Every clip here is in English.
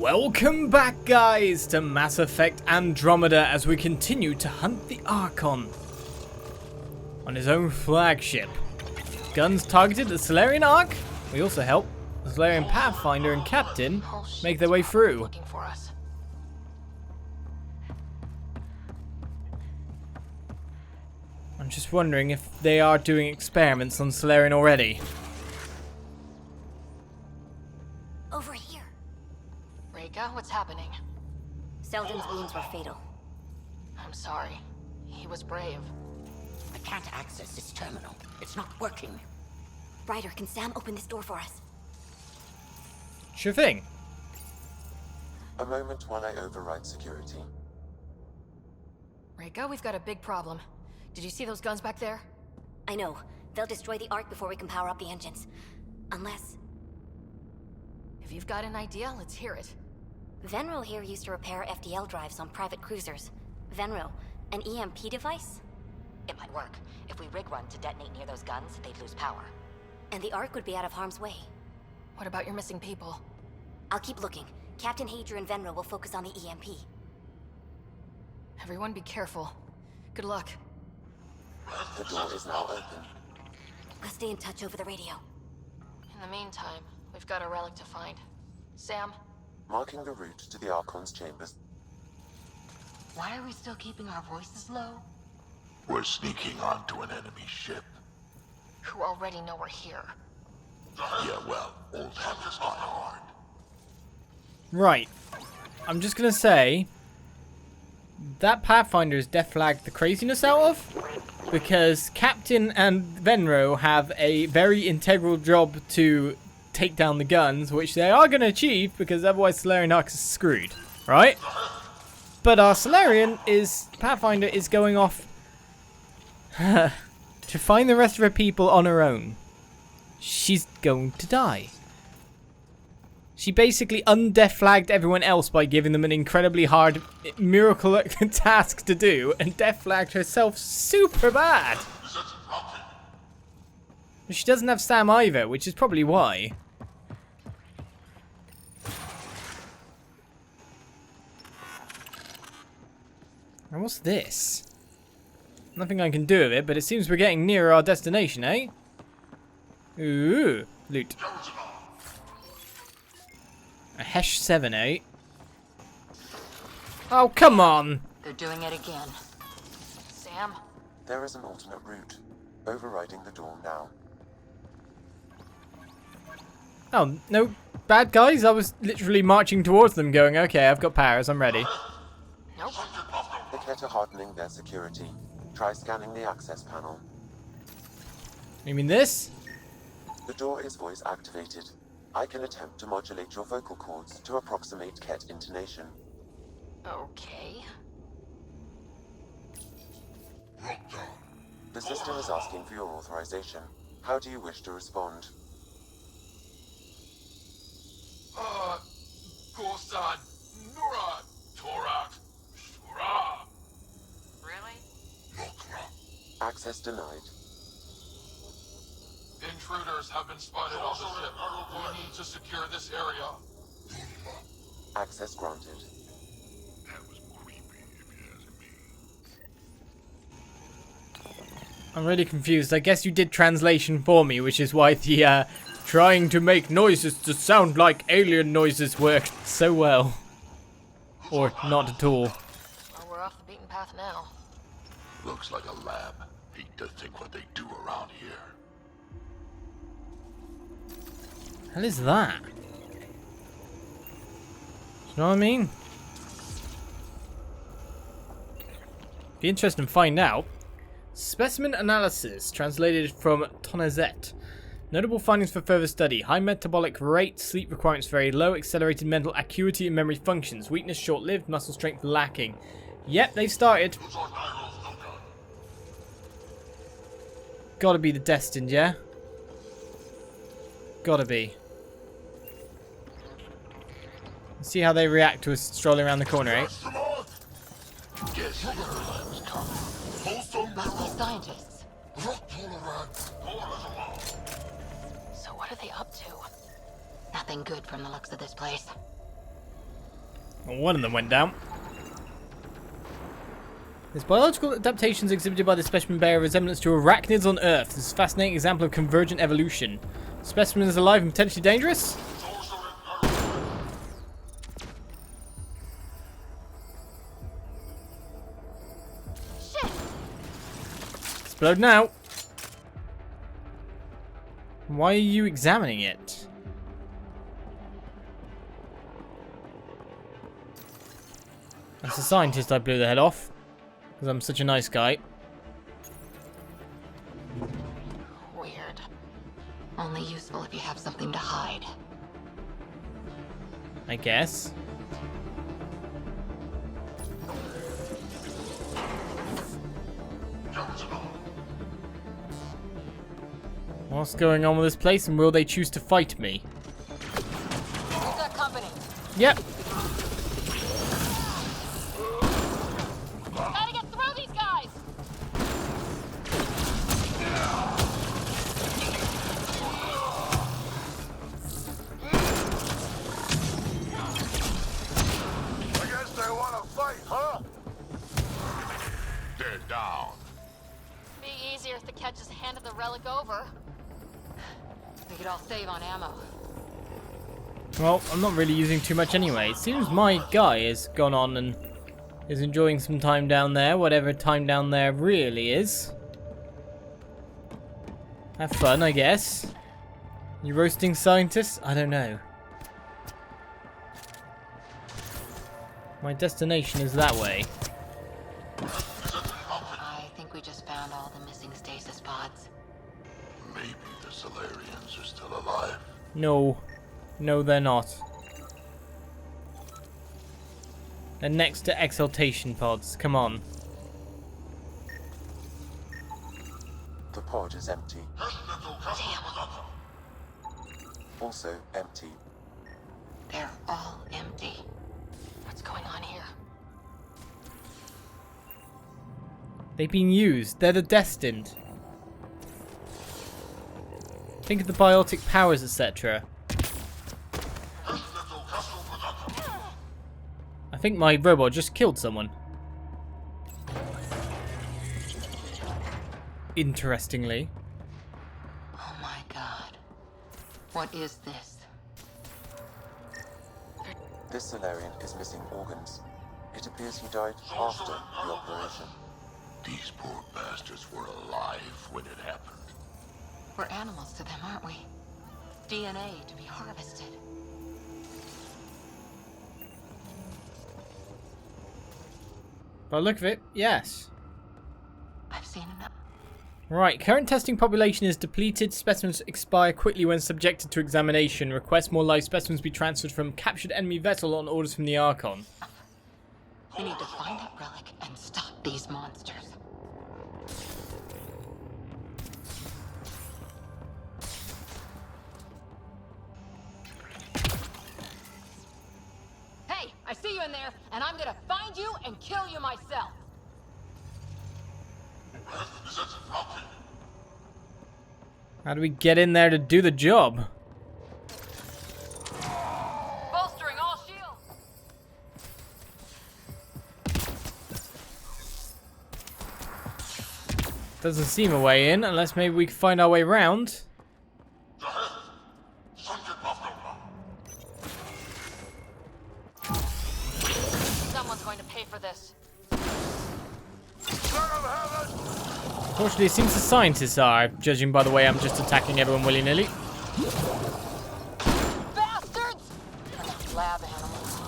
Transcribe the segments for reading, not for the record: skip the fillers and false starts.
Welcome back, guys, to Mass Effect Andromeda as we continue to hunt the Archon on his own flagship. Guns targeted at Salarian Arc. We also help the Salarian Pathfinder and Captain make their way through. I'm just wondering if they are doing experiments on Salarian already. Over here. Raeka, what's happening? Selden's wounds were fatal. I'm sorry. He was brave. I can't access this terminal. It's not working. Ryder, can Sam open this door for us? Sure thing. A moment while I override security. Raeka, we've got a big problem. Did you see those guns back there? I know. They'll destroy the Ark before we can power up the engines. Unless... If you've got an idea, let's hear it. Venro here used to repair FDL drives on private cruisers. Venro, an EMP device? It might work. If we rig one to detonate near those guns, they'd lose power. And the Ark would be out of harm's way. What about your missing people? I'll keep looking. Captain Hadra and Venro will focus on the EMP. Everyone be careful. Good luck. The door is now open. I'll stay in touch over the radio. In the meantime, we've got a relic to find. Sam? Marking the route to the Archon's chambers. Why are we still keeping our voices low? We're sneaking onto an enemy ship. Who already know we're here. Yeah, well, old habits die hard. Right. I'm just gonna say that Pathfinder is death flagged the craziness out of, because Captain and Venro have a very integral job to take down the guns, which they are going to achieve, because otherwise Salarian Arc is screwed, right? But our Pathfinder is going off to find the rest of her people on her own. She's going to die. She basically undeath flagged everyone else by giving them an incredibly hard miracle task to do, and death flagged herself super bad. She doesn't have Sam either, which is probably why. And what's this? Nothing I can do with it, but it seems we're getting nearer our destination, eh? Ooh, loot. A Hesh 7, eh? Oh, come on! They're doing it again. Sam? There is an alternate route. Overriding the door now. Oh, no bad guys. I was literally marching towards them going, okay, I've got powers, I'm ready. Nope. The Kett are hardening their security. Try scanning the access panel. You mean this? The door is voice activated. I can attempt to modulate your vocal cords to approximate Kett intonation. Okay. The system is asking for your authorization. How do you wish to respond? Korsan, Nura, Torak, Shura. Really? Lokra. Access denied. Intruders have been spotted on the ship. We need to secure this area. Access granted. That was creepy, if you ask me. I'm really confused. I guess you did translation for me, which is why the trying to make noises to sound like alien noises worked so well. Or not at all. Well, we're off the beaten path now. Looks like a lab. Hate to think what they do around here. Hell is that? Do you know what I mean? Be interesting to find out. Specimen analysis translated from Tonazet. Notable findings for further study. High metabolic rate, sleep requirements very low, accelerated mental acuity and memory functions. Weakness short-lived, muscle strength lacking. Yep, they've started. Gotta be the destined, yeah? Gotta be. Let's see how they react to us strolling around the corner, eh? Guess where I was coming. Must be scientists. So what are they up to? Nothing good from the looks of this place. Well, one of them went down. This biological adaptations exhibited by the specimen bear a resemblance to arachnids on Earth. This is a fascinating example of convergent evolution. Specimen is alive and potentially dangerous? Shit! Explode now. Why are you examining it? That's a scientist I blew the head off. Because I'm such a nice guy. Weird. Only useful if you have something to hide. I guess. What's going on with this place, and will they choose to fight me? We've got company. Yep. Gotta get through these guys! I guess they want to fight, huh? They're down. Be easier if the Kett just handed the relic over. We could all save on ammo. Well, I'm not really using too much anyway. It seems my guy has gone on and is enjoying some time down there, whatever time down there really is. Have fun, I guess. You roasting scientists? I don't know. My destination is that way. I think we just found all the missing stasis pods. Maybe the Salarians are still alive. No. No, they're not. They're next to exaltation pods. Come on. The pod is empty. Damn, Also empty. they're all empty. What's going on here? They've been used. They're the destined. Think of the biotic powers, etc. I think my robot just killed someone. Interestingly. Oh my god. What is this? This Salarian is missing organs. It appears he died after the operation. These poor bastards were alive when it happened. We're animals to them, aren't we? DNA to be harvested. By the look of it, yes. I've seen enough. Right, current testing population is depleted. Specimens expire quickly when subjected to examination. Request more live specimens be transferred from captured enemy vessel on orders from the Archon. We need to find that relic and stop these monsters. Hey, I see you in there, and I'm gonna find you and kill you myself. How do we get in there to do the job? Bolstering all shields. Doesn't seem a way in, unless maybe we can find our way around. Someone's going to pay for this. Fortunately, it seems the scientists are, judging by the way I'm just attacking everyone willy-nilly. Bastards! Lab animals.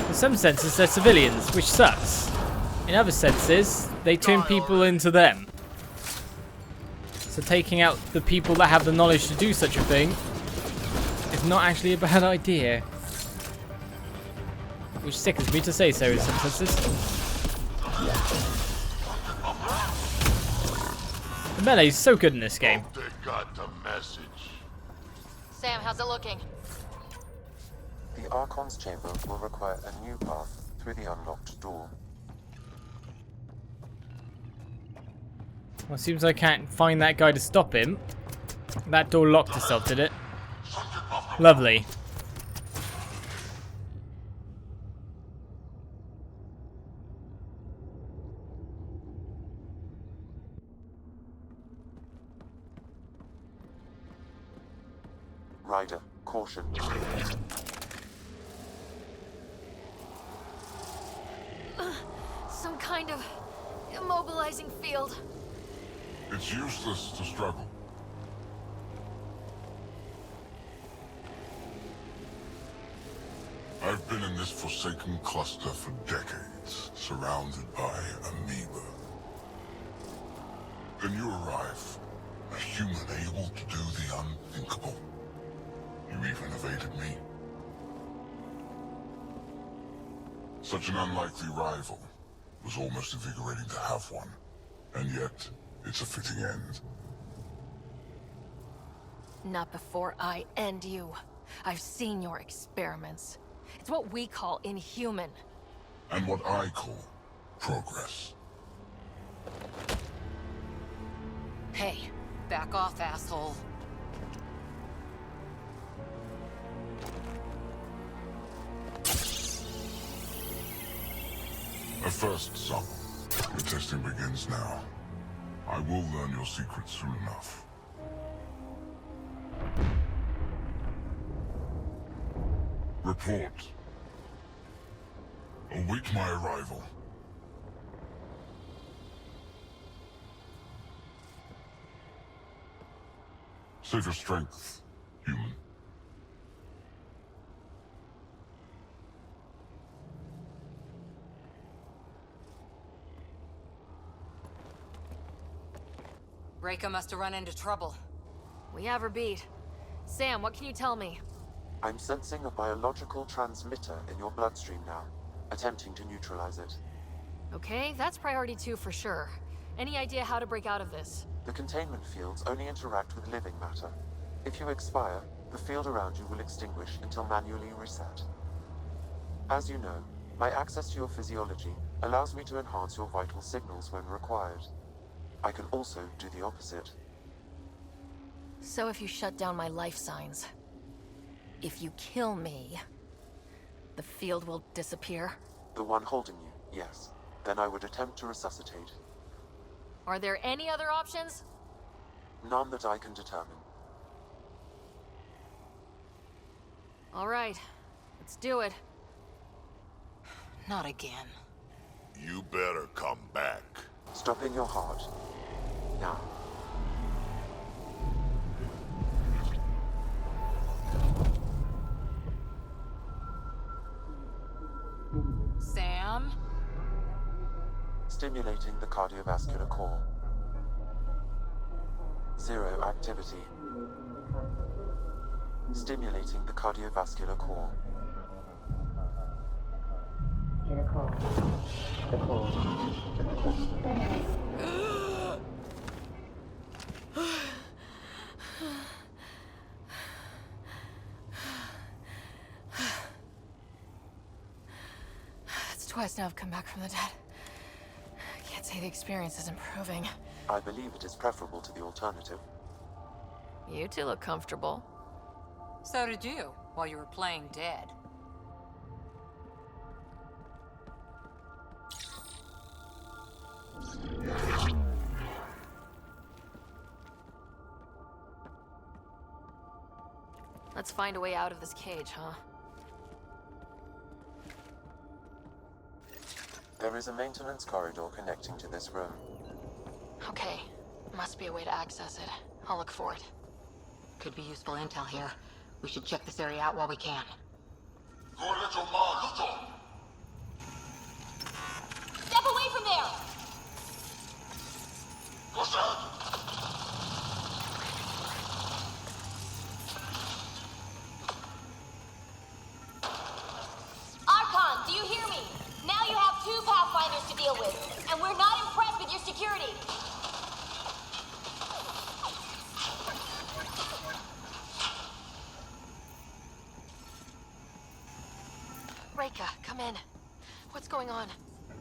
In some senses, they're civilians, which sucks. In other senses, they turn people into them. So taking out the people that have the knowledge to do such a thing is not actually a bad idea. Which sickens me to say so in some senses. The melee is so good in this game. They got the message. Sam, how's it looking? The Archon's chamber will require a new path through the unlocked door. Well, it seems I can't find that guy to stop him. That door locked itself, did it? Lovely. Ryder, caution. Some kind of immobilizing field. It's useless to struggle. I've been in this forsaken cluster for decades, surrounded by amoeba. Then you arrive, a human able to do the unthinkable. You even evaded me. Such an unlikely rival. Was almost invigorating to have one. And yet, it's a fitting end. Not before I end you. I've seen your experiments. It's what we call inhuman. And what I call progress. Hey, back off, asshole. A first sample. The testing begins now. I will learn your secrets soon enough. Report. Await my arrival. Save your strength, human. Raeka must have run into trouble. We have her beat. Sam, what can you tell me? I'm sensing a biological transmitter in your bloodstream now, attempting to neutralize it. Okay, that's priority 2 for sure. Any idea how to break out of this? The containment fields only interact with living matter. If you expire, the field around you will extinguish until manually reset. As you know, my access to your physiology allows me to enhance your vital signals when required. I can also do the opposite. So if you shut down my life signs, if you kill me, the field will disappear? The one holding you, yes. Then I would attempt to resuscitate. Are there any other options? None that I can determine. All right, let's do it. Not again. You better come back. Stopping your heart. Now. Sam? Stimulating the cardiovascular core. 0 activity. Stimulating the cardiovascular core. It's twice now I've come back from the dead. I can't say the experience is improving. I believe it is preferable to the alternative. You two look comfortable. So did you, while you were playing dead. Let's find a way out of this cage, huh? There is a maintenance corridor connecting to this room. Okay. Must be a way to access it. I'll look for it. Could be useful intel here. We should check this area out while we can. Go and let your ma look on. Step away from there! What's that? Archon, do you hear me? Now you have 2 Pathfinders to deal with, and we're not impressed with your security. Raeka, come in. What's going on?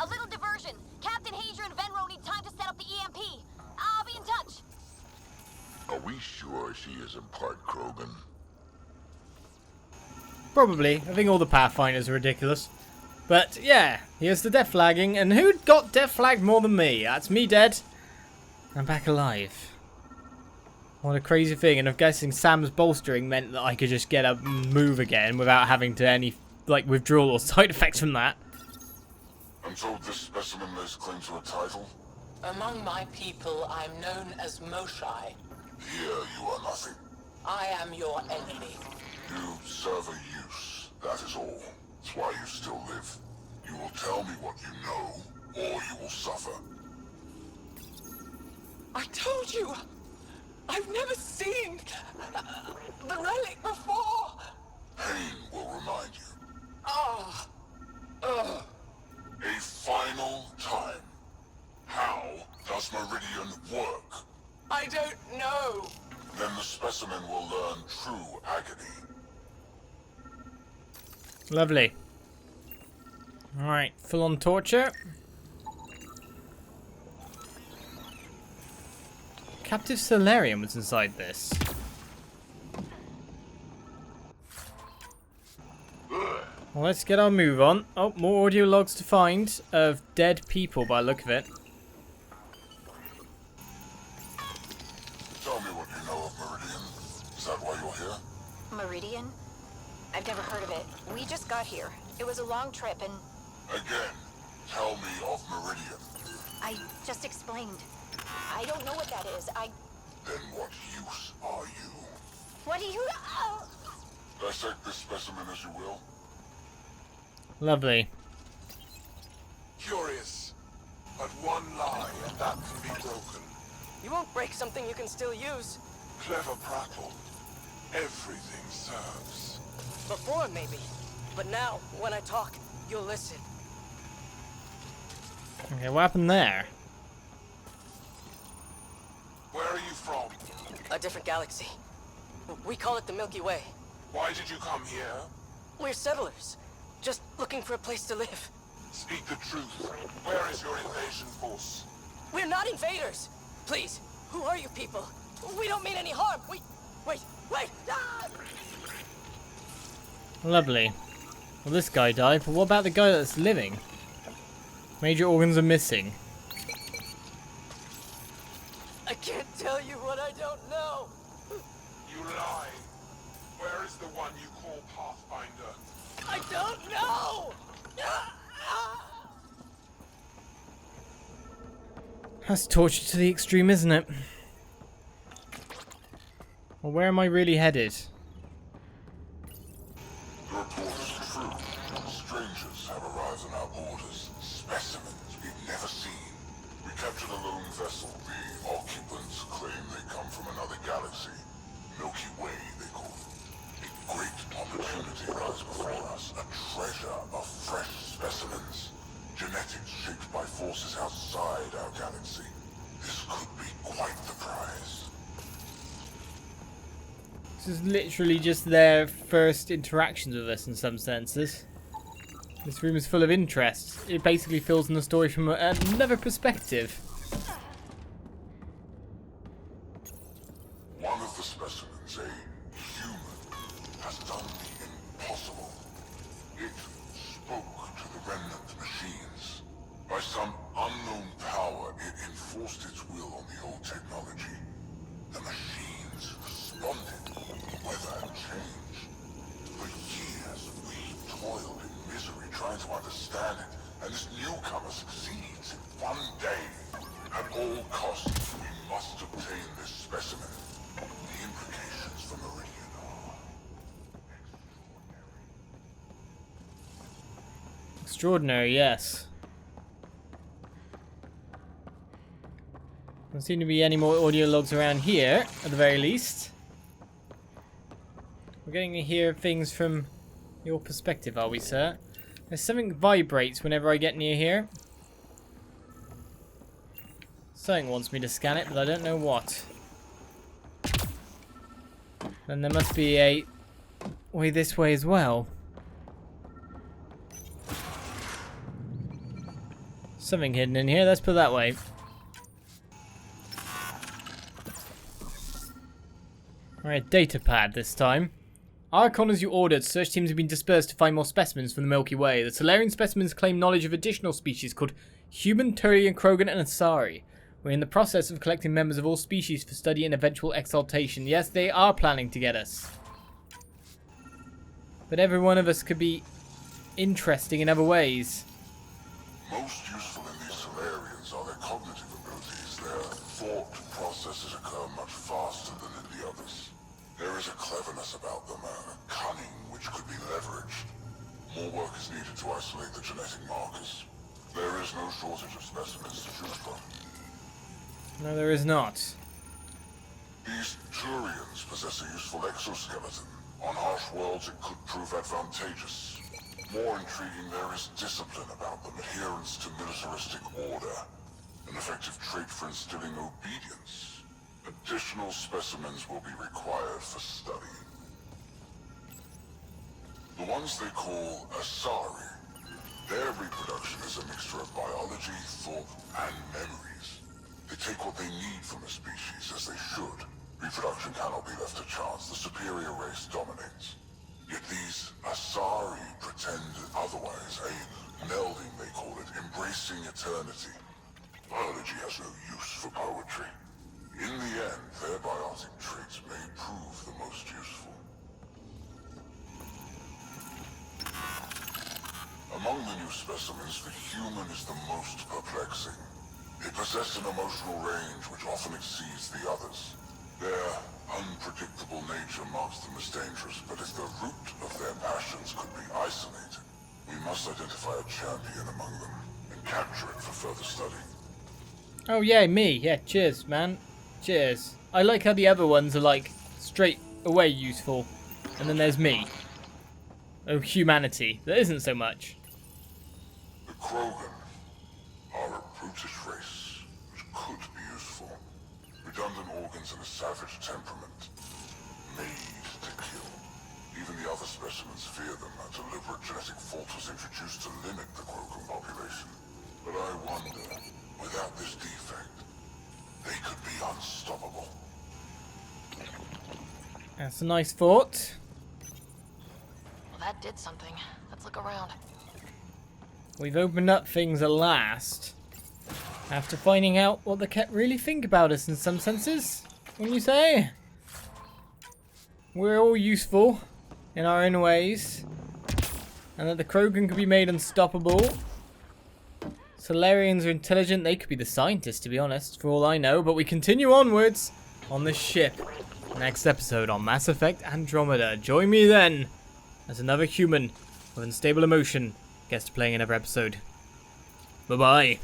A little diversion. Captain Hazer and Venro need time to set up the EMP. I'll be in touch. Are we sure she isn't part Krogan? Probably. I think all the Pathfinders are ridiculous. But yeah, here's the death flagging. And who got death flagged more than me? That's me dead. I'm back alive. What a crazy thing. And I'm guessing Sam's bolstering meant that I could just get up and move again without having to any, like, withdrawal or side effects from that. I'm told this specimen lays claim to a title. Among my people, I'm known as Moshai. Here you are nothing. I am your enemy. You serve a use, that is all. That's why you still live. You will tell me what you know, or you will suffer. I told you! I've never seen the relic before! Pain will remind you. Ah! A final time. How does Meridian work? I don't know! Then the specimen will learn true agony. Lovely. Alright, full on torture. Captive Salarian was inside this. Well, let's get our move on. Oh, more audio logs to find of dead people by the look of it. Tell me what you know of Meridian. Is that why you're here? Meridian? I've never heard of it. We just got here. It was a long trip and... Again, tell me of Meridian. I just explained. I don't know what that is. Then what use are you? What do you... Dissect this specimen as you will. Lovely. Curious. But one lie and that can be broken. You won't break something you can still use. Clever prattle. Everything serves. Before, maybe. But now, when I talk, you'll listen. Okay, what happened there? Where are you from? A different galaxy. We call it the Milky Way. Why did you come here? We're settlers. Just looking for a place to live. Speak the truth. Where is your invasion force? We're not invaders! Please, who are you people? We don't mean any harm. Wait! Ah! Lovely. Well, this guy died, but what about the guy that's living? Major organs are missing. I can't tell you what I don't know. You lie. Where is the one you call Pathfinder? I don't know! That's torture to the extreme, isn't it? Well, where am I really headed? Your report is true. Strangers have arrived on our borders. Specimens we've never seen. We captured a lone vessel. The occupants claim they come from another galaxy. Milky Way, they call it. A great opportunity lies before us. A treasure of fresh specimens. Genetics shaped by forces outside our galaxy. This could be quite the prize. This is literally just their first interactions with us in some senses. This room is full of interest. It basically fills in the story from another perspective. One of the specimens, a human, has done the impossible. It spoke to the remnant machines. By some unknown power, it enforced its will on the old technology. The machines responded. Weather had changed. For years, we toiled in misery trying to understand it, and this newcomer succeeds. One day, at all costs, we must obtain this specimen. The implications for Meridian are Extraordinary, yes. Don't seem to be any more audio logs around here, at the very least. We're getting to hear things from your perspective, are we, sir? There's something vibrates whenever I get near here. Something wants me to scan it, but I don't know what. Then there must be a way this way as well. Something hidden in here, let's put it that way. Alright, data pad this time. Archon, as you ordered, search teams have been dispersed to find more specimens from the Milky Way. The Salarian specimens claim knowledge of additional species called Human, Turian, Krogan, and Asari. We're in the process of collecting members of all species for study and eventual exaltation. Yes, they are planning to get us. But every one of us could be interesting in other ways. Most useful in these Salarians are their cognitive abilities. Their thought processes occur much faster than in the others. There is a cleverness about them, a cunning which could be leveraged. More work is needed to isolate the genetic markers. There is no shortage of specimens to choose from. No, there is not. These Turians possess a useful exoskeleton. On harsh worlds, it could prove advantageous. More intriguing, there is discipline about them, adherence to militaristic order, an effective trait for instilling obedience. Additional specimens will be required for study. The ones they call Asari, their reproduction is a mixture of biology, thought, and memories. They take what they need from a species, as they should. Reproduction cannot be left to chance. The superior race dominates. Yet these Asari pretend otherwise. A melding, they call it, embracing eternity. Biology has no use for poetry. In the end, their biotic traits may prove the most useful. Among the new specimens, the human is the most perplexing. They possess an emotional range which often exceeds the others. Their unpredictable nature marks them as dangerous, but if the root of their passions could be isolated, we must identify a champion among them and capture it for further study. Oh yeah, me. Yeah, cheers, man. Cheers. I like how the other ones are like straight away useful. And then there's me. Oh, humanity. That isn't so much. The Krogan are a brutish race which could be useful. Redundant organs and a savage temperament. Made to kill. Even the other specimens fear them. A deliberate genetic fault was introduced to limit the Krogan population. But I wonder, without this defect, they could be unstoppable. That's a nice thought. Well, that did something. Let's look around. We've opened up things at last. After finding out what the Kett really think about us in some senses, wouldn't you say? We're all useful in our own ways. And that the Krogan could be made unstoppable. Salarians are intelligent, they could be the scientists to be honest, for all I know. But we continue onwards on this ship. Next episode on Mass Effect Andromeda. Join me then as another human with unstable emotion gets to play another episode. Bye-bye.